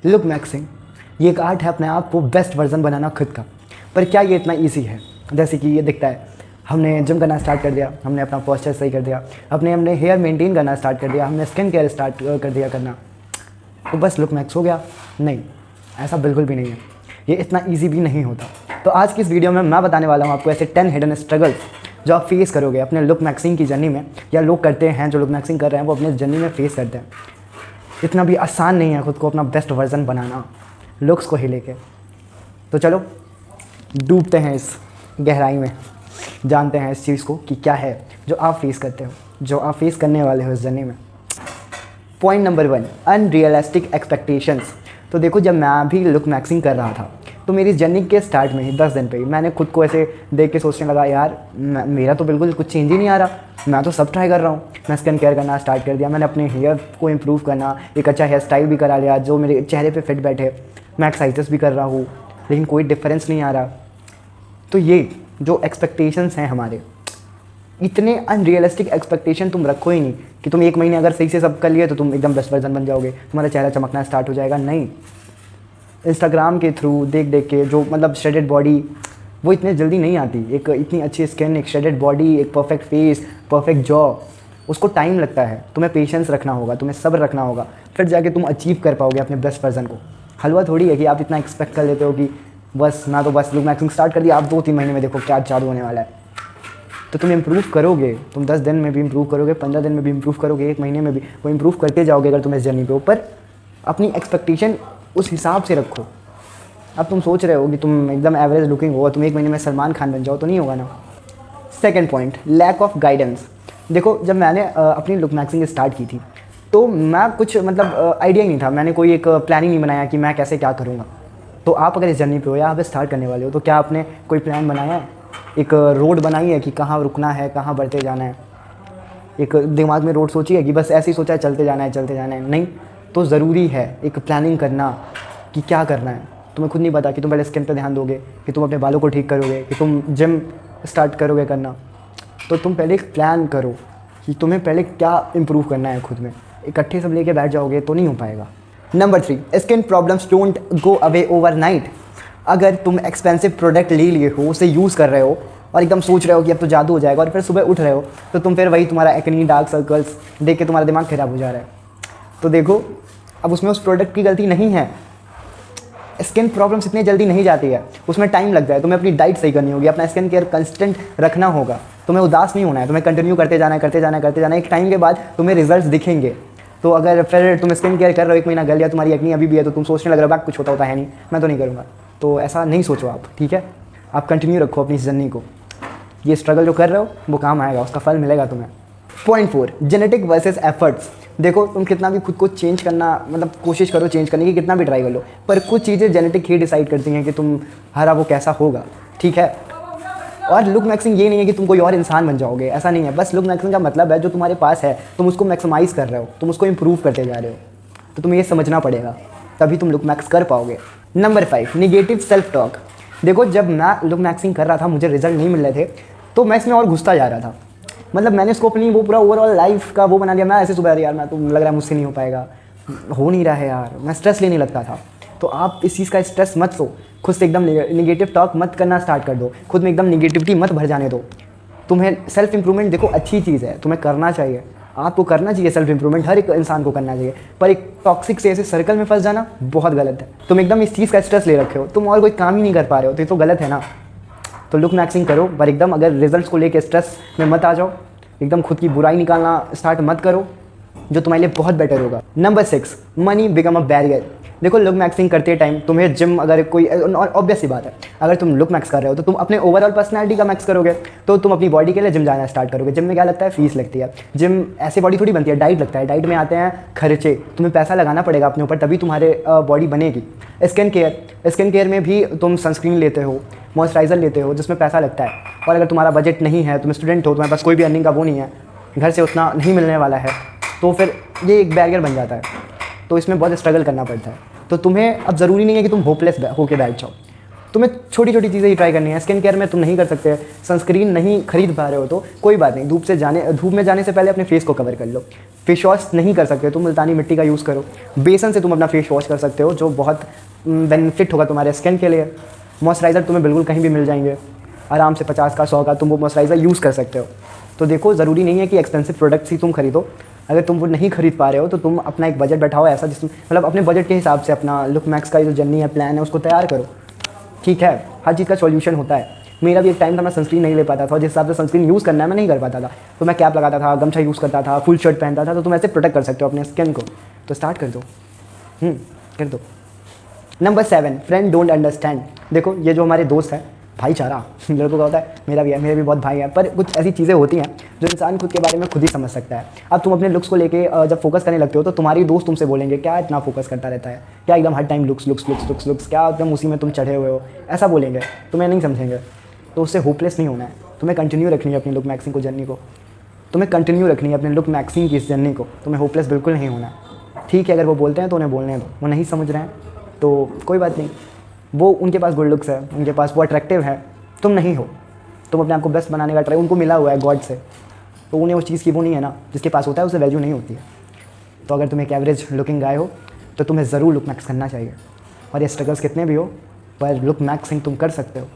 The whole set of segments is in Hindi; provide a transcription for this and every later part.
लुक मैक्सिंग ये एक आर्ट है, अपने आप को बेस्ट वर्जन बनाना खुद का। पर क्या ये इतना ईजी है? जैसे कि ये दिखता है, हमने जिम करना स्टार्ट कर दिया, हमने अपना पोस्चर सही कर दिया, हमने हेयर मेंटेन करना स्टार्ट कर दिया, हमने स्किन केयर स्टार्ट कर दिया करना, तो बस लुक मैक्स हो गया? नहीं, ऐसा बिल्कुल भी नहीं है। ये इतना ईजी भी नहीं होता। तो आज की इस वीडियो में मैं बताने वाला हूँ आपको ऐसे 10 हिडन स्ट्रगल्स जो आप फेस करोगे अपने लुक मैक्सिंग की जर्नी में, या लोग करते हैं जो लुक मैक्सिंग कर रहे हैं वो अपने जर्नी में फेस करते हैं। इतना भी आसान नहीं है खुद को अपना बेस्ट वर्जन बनाना लुक्स को ही लेके। तो चलो डूबते हैं इस गहराई में, जानते हैं इस चीज़ को कि क्या है जो आप फेस करते हो, जो आप फेस करने वाले हो इस जर्नी में। Point number 1, unrealistic expectations. तो देखो, जब मैं भी लुक मैक्सिंग कर रहा था तो मेरी जर्नी के स्टार्ट में ही 10 दिन पे ही मैंने खुद को ऐसे देख के सोचने लगा, यार मेरा तो बिल्कुल कुछ चेंज ही नहीं आ रहा, मैं तो सब ट्राई कर रहा हूँ। मैं स्किन केयर करना स्टार्ट कर दिया, मैंने अपने हेयर को इम्प्रूव करना, एक अच्छा हेयर स्टाइल भी करा लिया जो मेरे चेहरे पे फिट बैठे, मैं एक्सरसाइजेस भी कर रहा हूँ, लेकिन कोई डिफरेंस नहीं आ रहा। तो ये जो एक्सपेक्टेशंस हैं हमारे, इतने अनरियलिस्टिक एक्सपेक्टेशन तुम रखो ही नहीं कि तुम 1 महीने अगर सही से सब कर लिए तो तुम एकदम बेस्ट वर्जन बन जाओगे, तुम्हारा चेहरा चमकना स्टार्ट हो जाएगा। नहीं, इंस्टाग्राम के थ्रू देख देख के जो मतलब श्रेडेड बॉडी वो इतने जल्दी नहीं आती। एक इतनी अच्छी स्किन, एक श्रेडेड बॉडी, एक परफेक्ट फेस, परफेक्ट जॉ, उसको टाइम लगता है। तुम्हें पेशेंस रखना होगा, तुम्हें सब्र रखना होगा, फिर जाके तुम अचीव कर पाओगे अपने बेस्ट वर्जन को। हलवा थोड़ी है कि आप इतना एक्सपेक्ट कर लेते हो कि बस मैं तो बस लुक मैक्सिंग स्टार्ट कर दिया, आप 2-3 महीने में देखो क्या जादू होने वाला है। तो तुम इम्प्रूव करोगे, तुम 10 दिन में भी इम्प्रूव करोगे, 15 दिन में भी इम्प्रूव करोगे, 1 महीने में भी वो इम्प्रूव करते जाओगे अगर तुम इस जर्नी पे हो। पर अपनी एक्सपेक्टेशन उस हिसाब से रखो। अब तुम सोच रहे हो कि तुम एकदम एवरेज लुकिंग हो, तुम 1 महीने में सलमान खान बन जाओ, तो नहीं होगा ना। Second point, lack of guidance. देखो, जब मैंने अपनी लुक मैक्सिंग स्टार्ट की थी तो मैं कुछ मतलब आइडिया ही नहीं था, मैंने कोई एक प्लानिंग नहीं बनाया कि मैं कैसे क्या करूँगा। तो आप अगर इस जर्नी पे हो या आप स्टार्ट करने वाले हो तो क्या आपने कोई प्लान बनाया है, एक रोड बनाई है कि कहाँ रुकना है, कहाँ बढ़ते जाना है, एक दिमाग में रोड सोची है कि बस ऐसे ही सोचा है चलते जाना है चलते जाना है? नहीं, तो ज़रूरी है एक प्लानिंग करना कि क्या करना है। तुम्हें खुद नहीं पता कि तुम पहले स्किन पे ध्यान दोगे, कि तुम अपने बालों को ठीक करोगे, कि तुम जिम स्टार्ट करोगे करना। तो तुम पहले एक प्लान करो कि तुम्हें पहले क्या इम्प्रूव करना है खुद में। इकट्ठे सब लेके बैठ जाओगे तो नहीं हो पाएगा। Number 3, skin problems don't go away overnight. अगर तुम एक्सपेंसिव प्रोडक्ट ले लिए हो, उसे यूज़ कर रहे हो और एकदम सोच रहे हो कि अब तो जादू हो जाएगा, और फिर सुबह उठ रहे हो तो तुम फिर वही तुम्हारा एक्नी, डार्क सर्कल्स देख के तुम्हारा दिमाग खराब हो जा रहा है। तो देखो, अब उसमें उस प्रोडक्ट की गलती नहीं है। स्किन प्रॉब्लम्स इतनी जल्दी नहीं जाती है, उसमें टाइम लगता है। तुम्हें अपनी डाइट सही करनी होगी, अपना स्किन केयर कंस्टेंट रखना होगा, तुम्हें उदास नहीं होना है, तुम्हें कंटिन्यू करते जाना है करते जाना है करते जाना है। एक टाइम के बाद तुम्हें रिजल्ट्स दिखेंगे। तो अगर फिर तुम स्किन केयर कर रहे हो, 1 महीना गल गया, तुम्हारी एक्नी अभी भी है, तो तुम सोचने लग रहे हो कुछ होता है नहीं, मैं तो नहीं करूँगा। तो ऐसा नहीं सोचो आप, ठीक है? आप कंटिन्यू रखो अपनी जर्नी को। ये स्ट्रगल जो कर रहे हो वो काम आएगा, उसका फल मिलेगा तुम्हें। Point 4, genetic versus efforts. देखो, तुम कितना भी खुद को चेंज करना मतलब कोशिश करो चेंज करने की, कितना भी ट्राई कर लो, पर कुछ चीज़ें जेनेटिक ही डिसाइड करती हैं कि तुम्हारा वो कैसा होगा, ठीक है? और लुक मैक्सिंग ये नहीं है कि तुम कोई और इंसान बन जाओगे, ऐसा नहीं है। बस लुक मैक्सिंग का मतलब है जो तुम्हारे पास है तुम उसको मैक्सिमाइज़ कर रहे हो, तुम उसको इम्प्रूव करते जा रहे हो। तो तुम्हें ये समझना पड़ेगा, तभी तुम लुक मैक्स कर पाओगे। Number 5, negative self talk. देखो, जब मैं लुक मैक्सिंग कर रहा था, मुझे रिजल्ट नहीं मिल रहे थे, तो मैं इसमें और घुसता जा रहा था। मतलब मैंने इसको अपनी वो पूरा ओवरऑल लाइफ का वो बना लिया। मैं ऐसे सुबह, यार मैं तो लग रहा है मुझसे नहीं हो पाएगा, हो नहीं रहा है यार, मैं स्ट्रेस लेने लगता था। तो आप इस चीज़ का स्ट्रेस मत लो, खुद से एकदम निगेटिव टॉक मत करना स्टार्ट कर दो, खुद में एकदम निगेटिविटी मत भर जाने दो। तुम्हें सेल्फ इंप्रूवमेंट, देखो अच्छी चीज़ है, तुम्हें करना चाहिए, आपको करना चाहिए सेल्फ इंप्रूवमेंट, हर एक इंसान को करना चाहिए। पर एक टॉक्सिक से ऐसे सर्कल में फंस जाना बहुत गलत है। तुम एकदम इस चीज़ का स्ट्रेस ले रखे हो, तुम और कोई काम ही नहीं कर पा रहे हो, तो ये तो गलत है ना। तो लुक मैक्सिंग करो, पर एकदम अगर रिजल्ट्स को लेकर स्ट्रेस में मत आ जाओ, एकदम खुद की बुराई निकालना स्टार्ट मत करो, जो तुम्हारे लिए बहुत बेटर होगा। Number 6, money become a barrier. देखो, लुक मैक्सिंग करते टाइम तुम्हें जिम, अगर कोई ऑब्वियस सी बात है, अगर तुम लुक मैक्स कर रहे हो तो तुम अपने ओवरऑल पर्सनैलिटी का मैक्स करोगे, तो तुम अपनी बॉडी के लिए जिम जाना स्टार्ट करोगे। जिम में क्या लगता है? फीस लगती है। जिम ऐसे बॉडी थोड़ी बनती है, डाइट लगता है। डाइट में आते हैं खर्चे, तुम्हें पैसा लगाना पड़ेगा अपने ऊपर, तभी तुम्हारे बॉडी बनेगी। स्किन केयर में भी तुम सनस्क्रीन लेते हो, मॉइस्चराइज़र लेते हो, जिसमें पैसा लगता है। और अगर तुम्हारा बजट नहीं है, तुम स्टूडेंट हो, तुम्हारे पास कोई भी अर्निंग का वो नहीं है, घर से उतना नहीं मिलने वाला है, तो फिर ये एक बैरियर बन जाता है। तो इसमें बहुत स्ट्रगल करना पड़ता है। तो तुम्हें अब ज़रूरी नहीं है कि तुम होपलेस होके बैठ जाओ, तुम्हें छोटी छोटी चीज़ें ही ट्राई करनी है। स्किन केयर में तुम नहीं कर सकते, सनस्क्रीन नहीं खरीद पा रहे हो तो कोई बात नहीं, धूप में जाने से पहले अपने फेस को कवर कर लो। फेस वॉश नहीं कर सकते तुम मुल्तानी मिट्टी का यूज़ करो, बेसन से तुम अपना फेस वॉश कर सकते हो जो बहुत बेनिफिट होगा तुम्हारे स्किन के लिए। मॉइस्चराइज़र तुम्हें बिल्कुल कहीं भी मिल जाएंगे आराम से, 50 का 100 का तुम वो मॉइस्चराइज़र यूज़ कर सकते हो। तो देखो ज़रूरी नहीं है कि एक्सपेंसिव प्रोडक्ट्स ही तुम खरीदो, अगर तुम वो नहीं खरीद पा रहे हो तो तुम अपना एक बजट बैठाओ ऐसा जिसमें मतलब अपने बजट के हिसाब से अपना लुक मैक्स का जो जर्नी है, प्लान है, उसको तैयार करो। ठीक है, हर चीज़ का सॉल्यूशन होता है। मेरा भी एक टाइम था मैं सनस्क्रीन नहीं ले पाता था, जिस हिसाब से सनस्क्रीन यूज़ करना है मैं नहीं कर पाता था, तो मैं कैप लगाता था, गमछा यूज़ करता था, फुल शर्ट पहनता था। तो तुम ऐसे प्रोटेक्ट कर सकते हो अपने स्किन को, तो स्टार्ट कर दो, कर दो। Number 7, friend don't understand. देखो ये जो हमारे दोस्त हैं, भाईचारा लड़कों का होता है, मेरा भी है, मेरे भी बहुत भाई हैं, पर कुछ ऐसी चीज़ें होती हैं जो इंसान खुद के बारे में खुद ही समझ सकता है। अब तुम अपने लुक्स को लेके जब फोकस करने लगते हो तो तुम्हारी दोस्त तुमसे बोलेंगे क्या इतना फोकस करता रहता है, क्या एकदम हर time looks looks looks looks looks, क्या एकदम उसी में तुम चढ़े हुए हो, ऐसा बोलेंगे, तुम्हें नहीं समझेंगे। तो उससे होपलेस नहीं होना है, तुम्हें कंटिन्यू रखनी है अपनी लुक मैक्सिंग को जर्नी को, तुम्हें कंटिन्यू रखनी है अपने लुक मैक्सिंग की इस जर्नी को, तुम्हें होपलेस बिल्कुल नहीं होना है। ठीक है, अगर वो बोलते हैं तो उन्हें बोलने दो, वो नहीं समझ रहे हैं तो कोई बात नहीं, वो उनके पास गुड लुक्स है, उनके पास वो अट्रैक्टिव है, तुम नहीं हो। तुम अपने आप को बेस्ट बनाने का ट्राई, उनको मिला हुआ है गॉड से, तो उन्हें उस चीज़ की वो नहीं है ना, जिसके पास होता है उसे वैल्यू नहीं होती है। तो अगर तुम एक एवरेज लुकिंग गाय हो तो तुम्हें ज़रूर लुक मैक्स करना चाहिए, और ये स्ट्रगल्स कितने भी हो पर लुक मैक्सिंग तुम कर सकते हो,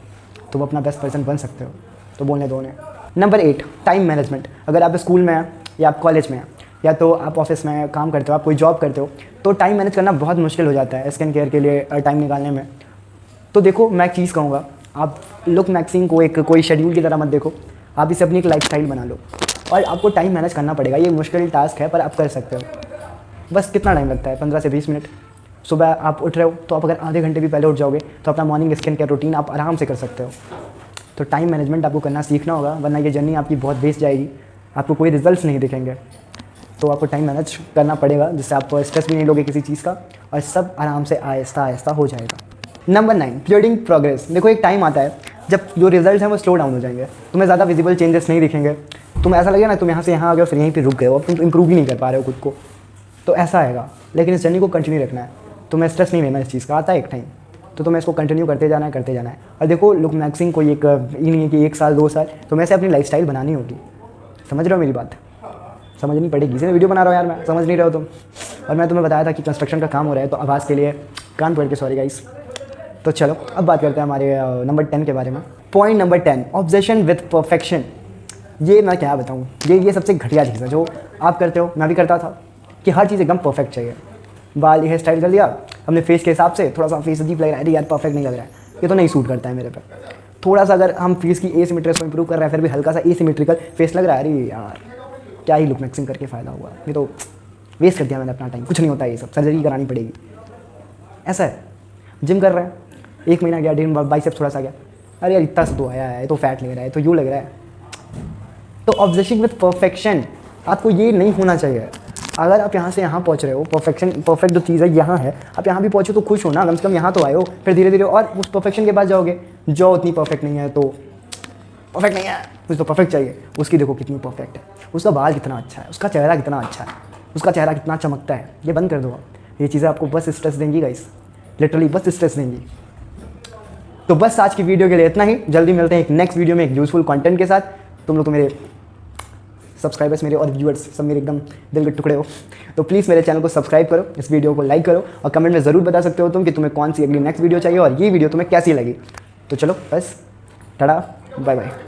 तुम अपना बेस्ट पर्सन बन सकते हो, तो बोलने दो उन्हें। Number 8, time management. अगर आप स्कूल में हैं या आप कॉलेज में हैं या तो आप ऑफिस में काम करते हो, आप कोई जॉब करते हो, तो टाइम मैनेज करना बहुत मुश्किल हो जाता है स्किन केयर के लिए टाइम निकालने में। तो देखो मैं एक चीज़ कहूँगा, आप लुक मैक्सिंग को एक कोई शेड्यूल की तरह मत देखो, आप इसे अपनी एक लाइफस्टाइल बना लो, और आपको टाइम मैनेज करना पड़ेगा। ये मुश्किल टास्क है पर आप कर सकते हो। बस कितना टाइम लगता है, 15 से 20 मिनट। सुबह आप उठ रहे हो तो आप अगर आधे घंटे भी पहले उठ जाओगे तो अपना मॉर्निंग स्किन केयर रूटीन आप आराम से कर सकते हो। तो टाइम मैनेजमेंट आपको करना सीखना होगा, वरना ये जर्नी आपकी बहुत वेस्ट जाएगी, आपको कोई रिजल्ट्स नहीं दिखेंगे। तो आपको टाइम मैनेज करना पड़ेगा, जिससे आप स्ट्रेस भी नहीं लोगे किसी चीज़ का, और सब आराम से आहिस्ता आहिस्ता हो जाएगा। Number 9, प्रीडिंग progress. देखो एक टाइम आता है जब जो रिजल्ट हैं वो स्लो डाउन हो जाएंगे, तुम्हें ज़्यादा विजिबल चेंजेस नहीं दिखेंगे, तुम ऐसा लगेगा ना तुम यहाँ से यहाँ आ गए फिर यहीं पे रुक गए हो, अब तुम इंप्रूव ही नहीं कर पा रहे हो खुद को, तो ऐसा आएगा। लेकिन इस जर्नी को कंटिन्यू रखना है, तुम्हें स्ट्रेस नहीं लेना इस चीज़ का, आता है एक टाइम, तो तुम्हें इसको कंटिन्यू करते जाना है, करते जाना है। और देखो लुक मैक्सिंग कोई एक ये नहीं है कि 1 साल 2 साल, तुम्हें ऐसे अपनी लाइफस्टाइल बनानी होगी। समझ रहे हो मेरी बात? समझनी पड़ेगी, इसीलिए वीडियो बना रहा हूँ यार मैं, समझ नहीं रहे हो तुम। और मैं तुम्हें बताया था कि कंस्ट्रक्शन का काम हो रहा है, तो आवाज़ के लिए कान पकड़ के सॉरी गाइस। तो चलो अब बात करते हैं हमारे नंबर 10 के बारे में। Point number 10, obsession with perfection. ये मैं क्या बताऊँ, ये सबसे घटिया चीज़ है जो आप करते हो, मैं भी करता था, कि हर चीज़ एकदम परफेक्ट चाहिए। बाल हेयर स्टाइल कर लिया अपने फेस के हिसाब से, थोड़ा सा फेस अजीब लग रहा है, अरे यार परफेक्ट नहीं लग रहा है, ये तो नहीं सूट करता है मेरे पे। थोड़ा सा अगर हम फेस की एसिमेट्री को इंप्रूव कर रहे हैं, फिर भी हल्का सा एसिमेट्रिकल फेस लग रहा है, अरे यार क्या ही लुक मैक्सिंग करके फ़ायदा हुआ, ये तो वेस्ट कर दिया मैंने अपना टाइम, कुछ नहीं होता, ये सब सर्जरी करानी पड़ेगी। ऐसा है, जिम कर रहे हैं, 1 महीना गया, 1.5 बाइसेप्स थोड़ा सा गया, अरे यार इतना सा तो आया है, तो फैट लग रहा है, तो यूँ लग रहा है। तो ऑब्सेशन विथ परफेक्शन, आपको ये नहीं होना चाहिए। अगर आप यहाँ से यहाँ पहुँच रहे हो, परफेक्ट जो चीज़ है यहाँ है, आप यहाँ भी पहुँचो तो खुश हो ना, कम से कम यहाँ तो आए हो। फिर धीरे धीरे और उस परफेक्शन के पास जाओगे, जो उतनी परफेक्ट नहीं है तो परफेक्ट नहीं है, मुझे तो परफेक्ट चाहिए, उसकी देखो कितनी परफेक्ट है, उसका बाल कितना अच्छा है, उसका चेहरा कितना अच्छा है, उसका चेहरा कितना चमकता है। ये बंद कर दो आप, ये चीज़ें आपको बस स्ट्रेस देंगी गाइस, लिटरली बस स्ट्रेस देंगी। तो बस आज की वीडियो के लिए इतना ही, जल्दी मिलते हैं एक नेक्स्ट वीडियो में एक यूजफुल कंटेंट के साथ। तुम लोग तो मेरे सब्सक्राइबर्स मेरे और व्यूअर्स सब मेरे एकदम दिल के टुकड़े हो, तो प्लीज़ मेरे चैनल को सब्सक्राइब करो, इस वीडियो को लाइक करो, और कमेंट में ज़रूर बता सकते हो तुम कि तुम्हें कौन सी अगली नेक्स्ट वीडियो चाहिए और ये वीडियो तुम्हें कैसी लगी। तो चलो बस, टाटा, बाय बाय।